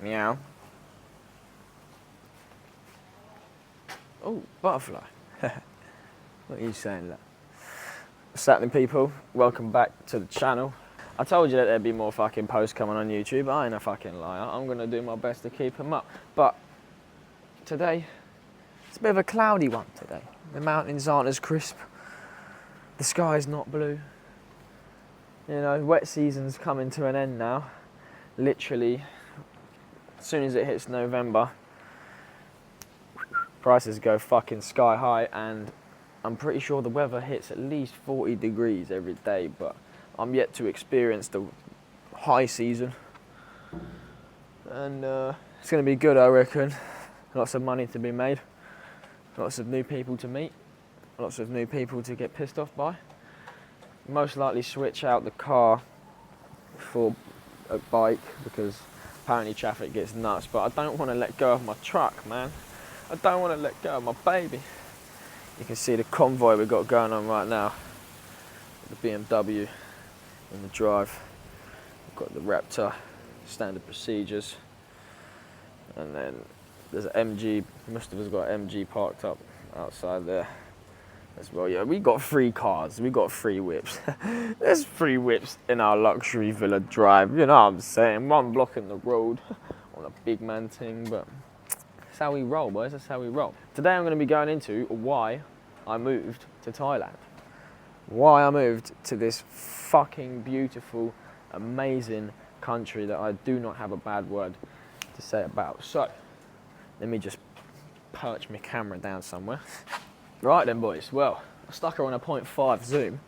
Meow. Oh, butterfly. What are you saying, look? What's happening, people? Welcome back to the channel. I told you that there'd be more fucking posts coming on YouTube. I ain't a fucking liar. I'm gonna do my best to keep them up. But today, it's a bit of a cloudy one today. The mountains aren't as crisp. The sky's not blue. You know, wet season's coming to an end now. Literally, as soon as it hits November, prices go fucking sky high, and I'm pretty sure the weather hits at least 40 degrees every day, but I'm yet to experience the high season. And it's gonna be good, I reckon. Lots of money to be made, lots of new people to meet, lots of new people to get pissed off by. Most likely switch out the car for a bike because apparently traffic gets nuts, but I don't want to let go of my truck, man. I don't want to let go of my baby. You can see the convoy we've got going on right now. The BMW in the drive. We've got the Raptor, standard procedures. And then there's an MG, most of us got an MG parked up outside there as well. Yeah, we got 3 cars, we got 3 whips. There's 3 whips in our luxury villa drive, you know what I'm saying? One blocking the road on a big man thing, but that's how we roll, boys, that's how we roll. Today I'm going to be going into why I moved to Thailand. Why I moved to this fucking beautiful, amazing country that I do not have a bad word to say about. So, let me just perch my camera down somewhere. Right then, boys, well, I stuck her on a 0.5 zoom.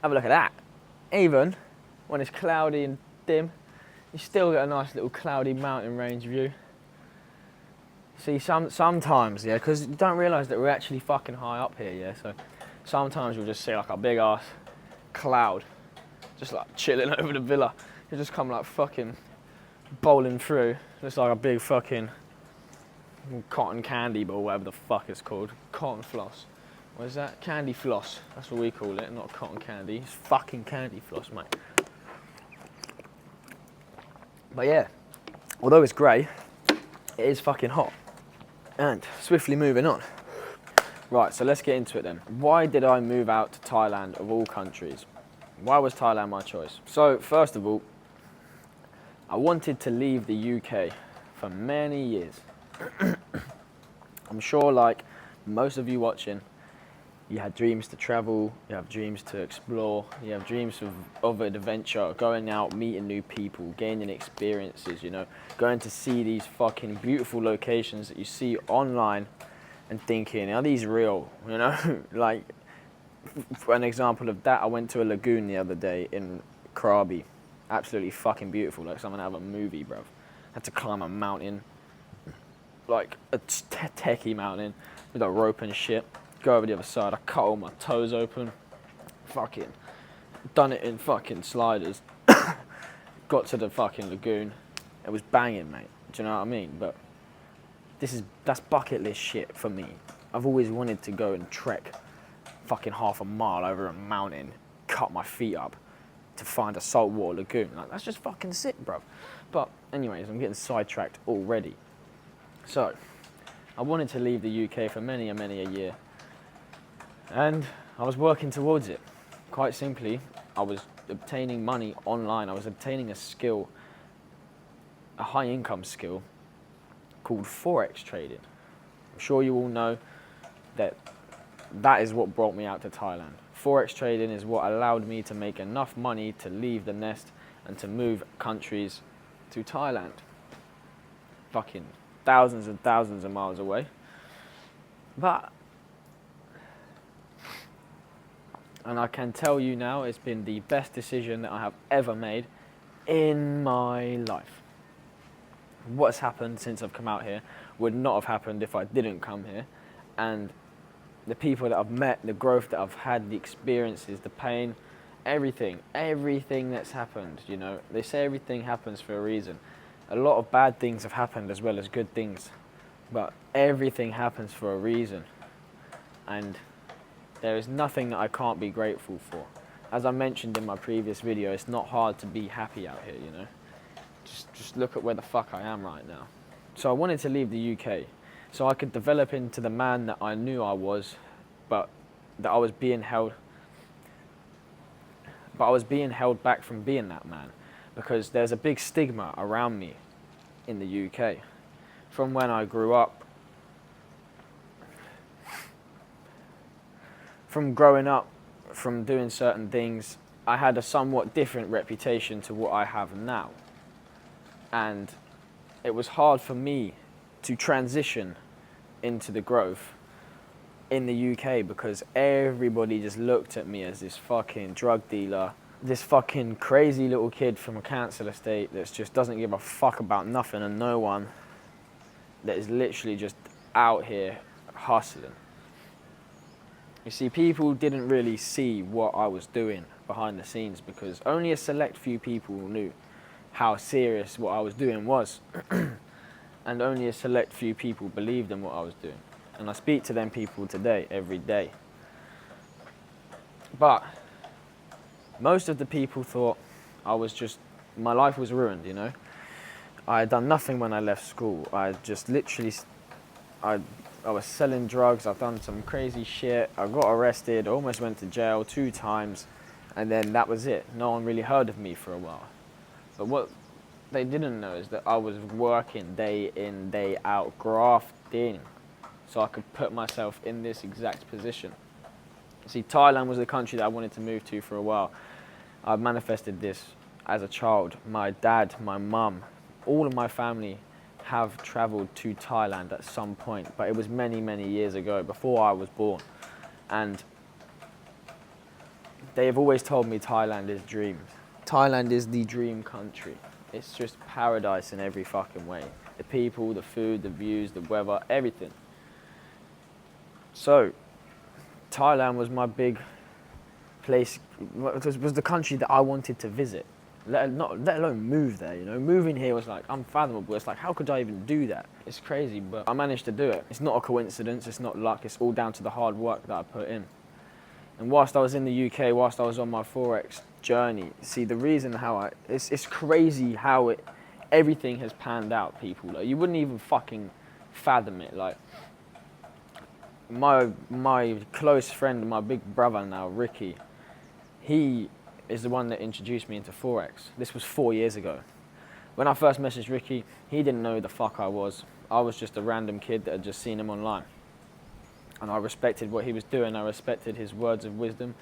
Have a look at that. Even when it's cloudy and dim, you still get a nice little cloudy mountain range view. See, sometimes, yeah, because you don't realise that we're actually fucking high up here, yeah, so sometimes you'll just see like a big ass cloud just like chilling over the villa. You just come like fucking bowling through. Looks like a big fucking cotton candy ball, whatever the fuck it's called. Cotton floss. What is that? Candy floss. That's what we call it, not cotton candy. It's fucking candy floss, mate. But yeah, although it's grey, it is fucking hot. And swiftly moving on. Right, so let's get into it then. Why did I move out to Thailand of all countries? Why was Thailand my choice? So first of all, I wanted to leave the UK for many years. I'm sure like most of you watching, you had dreams to travel, you have dreams to explore, you have dreams of an adventure, going out, meeting new people, gaining experiences, you know, going to see these fucking beautiful locations that you see online and thinking, are these real, you know? Like, for an example of that, I went to a lagoon the other day in Krabi. Absolutely fucking beautiful, like something out of a movie, bruv. Had to climb a mountain, like a techie mountain with a rope and shit. Go over the other side, I cut all my toes open. Fucking done it in fucking sliders. Got to the fucking lagoon. It was banging, mate. Do you know what I mean? But that's bucket list shit for me. I've always wanted to go and trek fucking half a mile over a mountain, cut my feet up to find a saltwater lagoon. Like, that's just fucking sick, bruv. But anyways, I'm getting sidetracked already. So, I wanted to leave the UK for many a year. And I was working towards it. Quite simply, I was obtaining money online. I was obtaining a skill, a high income skill called Forex trading. I'm sure you all know that is what brought me out to Thailand. Forex trading is what allowed me to make enough money to leave the nest and to move countries to Thailand. Fucking thousands and thousands of miles away. And I can tell you now, it's been the best decision that I have ever made in my life. What's happened since I've come out here would not have happened if I didn't come here. And the people that I've met, the growth that I've had, the experiences, the pain, everything that's happened, you know. They say everything happens for a reason. A lot of bad things have happened as well as good things, but everything happens for a reason. And there is nothing that I can't be grateful for. As I mentioned in my previous video, it's not hard to be happy out here, you know. just look at where the fuck I am right now. So I wanted to leave the UK so I could develop into the man that I knew I was, but that I was being held back from being that man, because there's a big stigma around me in the UK. From when I grew up, from growing up, from doing certain things, I had a somewhat different reputation to what I have now. And it was hard for me to transition into the growth in the UK because everybody just looked at me as this fucking drug dealer, this fucking crazy little kid from a council estate that just doesn't give a fuck about nothing and no one, that is literally just out here hustling. You see, people didn't really see what I was doing behind the scenes because only a select few people knew how serious what I was doing was. And only a select few people believed in what I was doing. And I speak to them people today, every day. But most of the people thought I was just, my life was ruined, you know. I had done nothing when I left school. I just literally, I was selling drugs, I've done some crazy shit, I got arrested, almost went to jail 2 times, and then that was it. No one really heard of me for a while. But what they didn't know is that I was working day in, day out, grafting, so I could put myself in this exact position. See, Thailand was the country that I wanted to move to for a while. I manifested this as a child. My dad, my mum, all of my family have travelled to Thailand at some point, but it was many, many years ago, before I was born. And they have always told me Thailand is dreams. Thailand is the dream country. It's just paradise in every fucking way. The people, the food, the views, the weather, everything. So, Thailand was my big place, was the country that I wanted to visit. Let alone move there, you know. Moving here was like unfathomable. It's like, how could I even do that? It's crazy, but I managed to do it. It's not a coincidence, it's not luck, it's all down to the hard work that I put in. And whilst I was in the UK, whilst I was on my Forex journey, see, the reason how it's crazy how everything has panned out, people. Like, you wouldn't even fucking fathom it. Like, my close friend, my big brother now, Ricky, he is the one that introduced me into Forex. This was 4 years ago. When I first messaged Ricky, he didn't know who the fuck I was. I was just a random kid that had just seen him online. And I respected what he was doing. I respected his words of wisdom.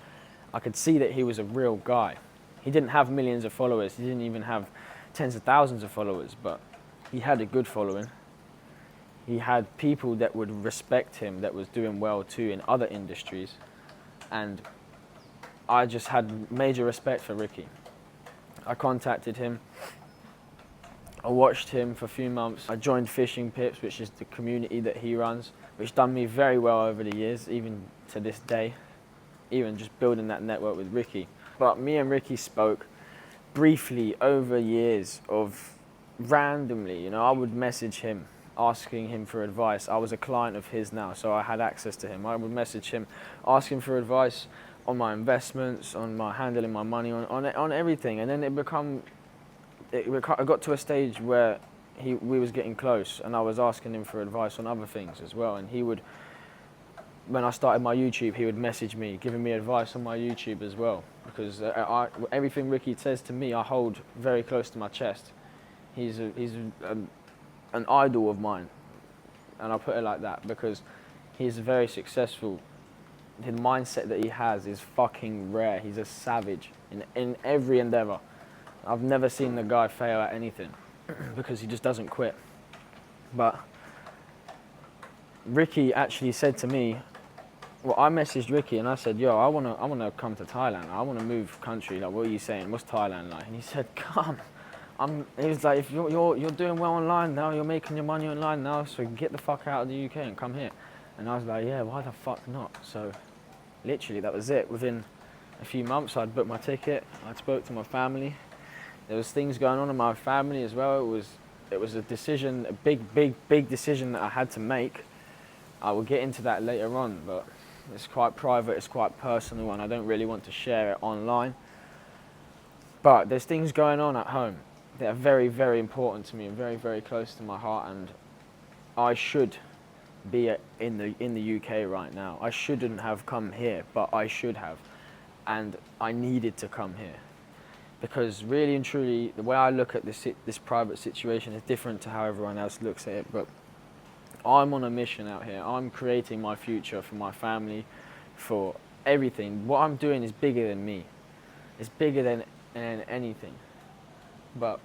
I could see that he was a real guy. He didn't have millions of followers. He didn't even have tens of thousands of followers, but he had a good following. He had people that would respect him, that was doing well too in other industries. And I just had major respect for Ricky. I contacted him. I watched him for a few months. I joined Fishing Pips, which is the community that he runs, which done me very well over the years, even to this day, even just building that network with Ricky. But me and Ricky spoke briefly over years of randomly, you know, I would message him, asking him for advice. I was a client of his now, so I had access to him. I would message him, asking for advice on my investments, on my handling my money, on everything. And then I got to a stage where we was getting close, and I was asking him for advice on other things as well. And he would, when I started my YouTube, he would message me, giving me advice on my YouTube as well. Because everything Ricky says to me, I hold very close to my chest. He's an idol of mine, and I'll put it like that, because he's very successful. The mindset that he has is fucking rare. He's a savage in every endeavor. I've never seen the guy fail at anything because he just doesn't quit. But Ricky actually said to me, well, I messaged Ricky and I said, yo, I wanna come to Thailand. I wanna move country. Like, what are you saying? What's Thailand like? And he said, come. He was like, if you're doing well online now, you're making your money online now, so get the fuck out of the UK and come here. And I was like, yeah, why the fuck not? So literally that was it. Within a few months, I'd booked my ticket. I spoke to my family. There was things going on in my family as well. It was a decision, a big decision that I had to make. I will get into that later on, but it's quite private, it's quite personal, and I don't really want to share it online. But there's things going on at home, that are very, very important to me and very, very close to my heart, and I should be in the UK right now. I shouldn't have come here, but I should have, and I needed to come here because really and truly, the way I look at this private situation is different to how everyone else looks at it. But I'm on a mission out here. I'm creating my future for my family, for everything. What I'm doing is bigger than me. It's bigger than anything. But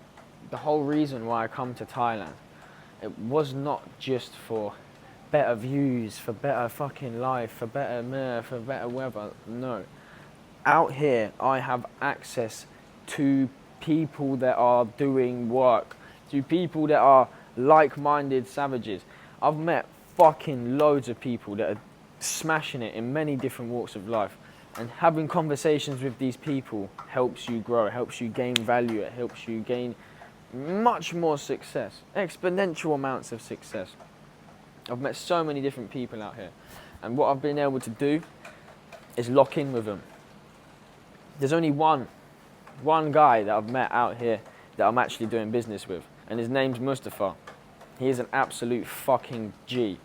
the whole reason why I come to Thailand, it was not just for better views, for better fucking life, for better weather. No. Out here, I have access to people that are doing work, to people that are like-minded savages. I've met fucking loads of people that are smashing it in many different walks of life. And having conversations with these people helps you grow, it helps you gain value, it helps you gain much more success, exponential amounts of success. I've met so many different people out here, and what I've been able to do is lock in with them. There's only one guy that I've met out here that I'm actually doing business with, and his name's Mustafa. He is an absolute fucking G,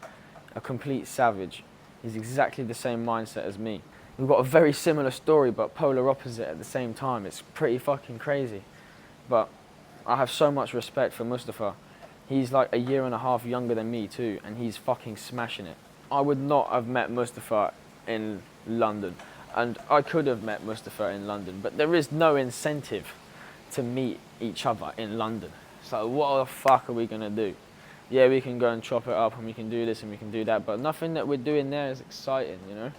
a complete savage. He's exactly the same mindset as me. We've got a very similar story, but polar opposite at the same time. It's pretty fucking crazy. But I have so much respect for Mustafa. He's like a year and a half younger than me too, and he's fucking smashing it. I would not have met Mustafa in London, and I could have met Mustafa in London, but there is no incentive to meet each other in London. So what the fuck are we gonna do? Yeah, we can go and chop it up, and we can do this and we can do that, but nothing that we're doing there is exciting, you know?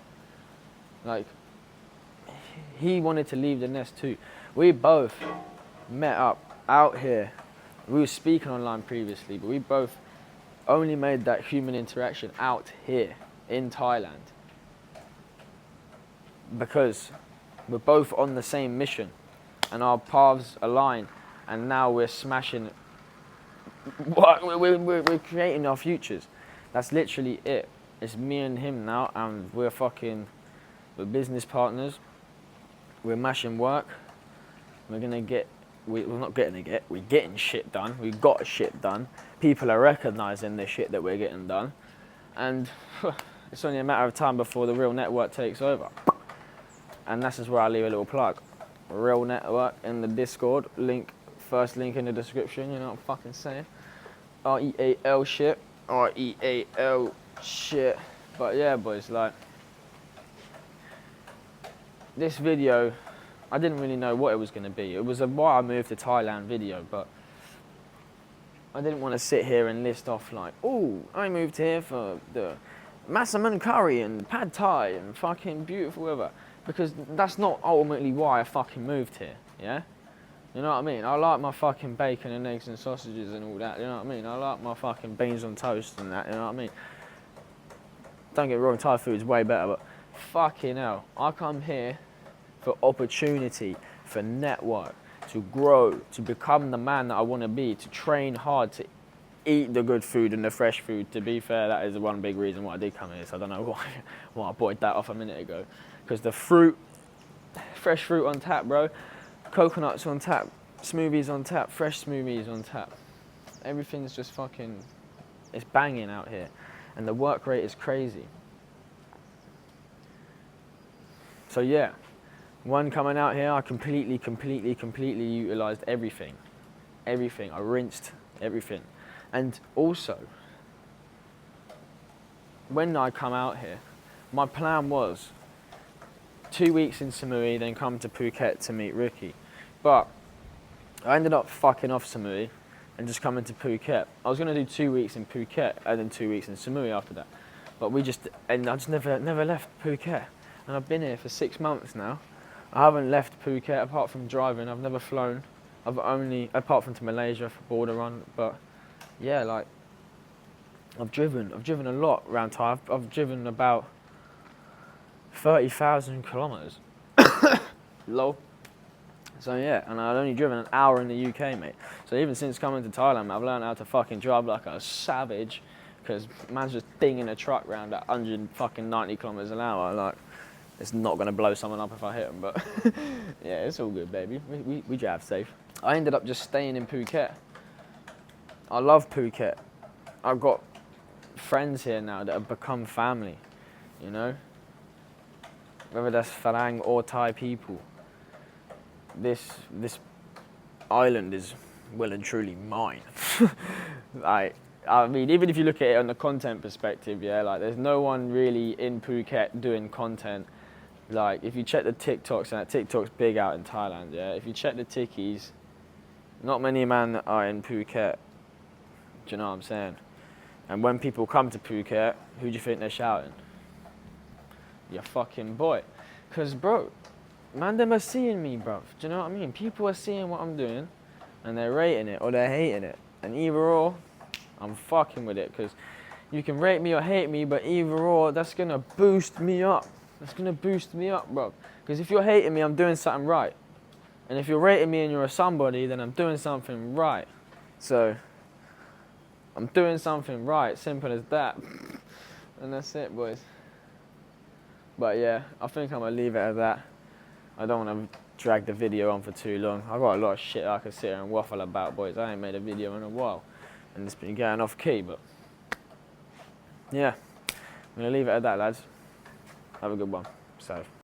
Like, he wanted to leave the nest too. We both met up out here. We were speaking online previously, but we both only made that human interaction out here in Thailand because we're both on the same mission and our paths align, and now we're smashing. We're creating our futures. That's literally it. It's me and him now, and we're business partners. We're mashing work. We're getting shit done. We got shit done. People are recognizing the shit that we're getting done. And it's only a matter of time before the real network takes over. And that's just where I leave a little plug. Real network in the Discord. First link in the description, you know what I'm fucking saying. REAL shit. REAL shit. But yeah, boys, like, this video, I didn't really know what it was going to be. It was a why I moved to Thailand video, but I didn't want to sit here and list off like, oh, I moved here for the Massaman curry and pad thai and fucking beautiful weather, because that's not ultimately why I fucking moved here, yeah? You know what I mean? I like my fucking bacon and eggs and sausages and all that, you know what I mean? I like my fucking beans on toast and that, you know what I mean? Don't get me wrong, Thai food's way better, but fucking hell, I come here for opportunity, for network, to grow, to become the man that I want to be, to train hard, to eat the good food and the fresh food. To be fair, that is the one big reason why I did come here, so I don't know why I bought that off a minute ago. Because the fruit, fresh fruit on tap, bro, coconuts on tap, smoothies on tap, fresh smoothies on tap. Everything's just fucking, it's banging out here. And the work rate is crazy. So yeah. One coming out here, I completely utilised everything. Everything, I rinsed everything. And also, when I come out here, my plan was 2 weeks in Samui, then come to Phuket to meet Ricky. But I ended up fucking off Samui and just coming to Phuket. I was gonna do 2 weeks in Phuket and then 2 weeks in Samui after that. But I just never left Phuket. And I've been here for 6 months now. I haven't left Phuket apart from driving. I've never flown. Apart from to Malaysia for border run. But yeah, like, I've driven a lot around Thai. I've driven about 30,000 kilometers. Lol. So yeah, and I've only driven an hour in the UK, mate. So even since coming to Thailand, I've learned how to fucking drive like a savage, because man's just dinging a truck around at 190 kilometers an hour. Like, it's not going to blow someone up if I hit them, but yeah, it's all good, baby. We drive safe. I ended up just staying in Phuket. I love Phuket. I've got friends here now that have become family, you know? Whether that's Farang or Thai people. This island is well and truly mine. Like, I mean, even if you look at it on the content perspective, yeah, like there's no one really in Phuket doing content. Like, if you check the TikToks, and that TikTok's big out in Thailand, yeah? If you check the Tikkies, not many men are in Phuket. Do you know what I'm saying? And when people come to Phuket, who do you think they're shouting? Your fucking boy. Because, bro, man, them are seeing me, bro. Do you know what I mean? People are seeing what I'm doing, and they're rating it or they're hating it. And either or, I'm fucking with it. Because you can rate me or hate me, but either or, that's going to boost me up. That's going to boost me up, bro. Because if you're hating me, I'm doing something right. And if you're rating me and you're a somebody, then I'm doing something right. So, I'm doing something right, simple as that. And that's it, boys. But yeah, I think I'm going to leave it at that. I don't want to drag the video on for too long. I've got a lot of shit I could sit here and waffle about, boys. I ain't made a video in a while. And it's been going off key, but yeah. I'm going to leave it at that, lads. Have a good one. So.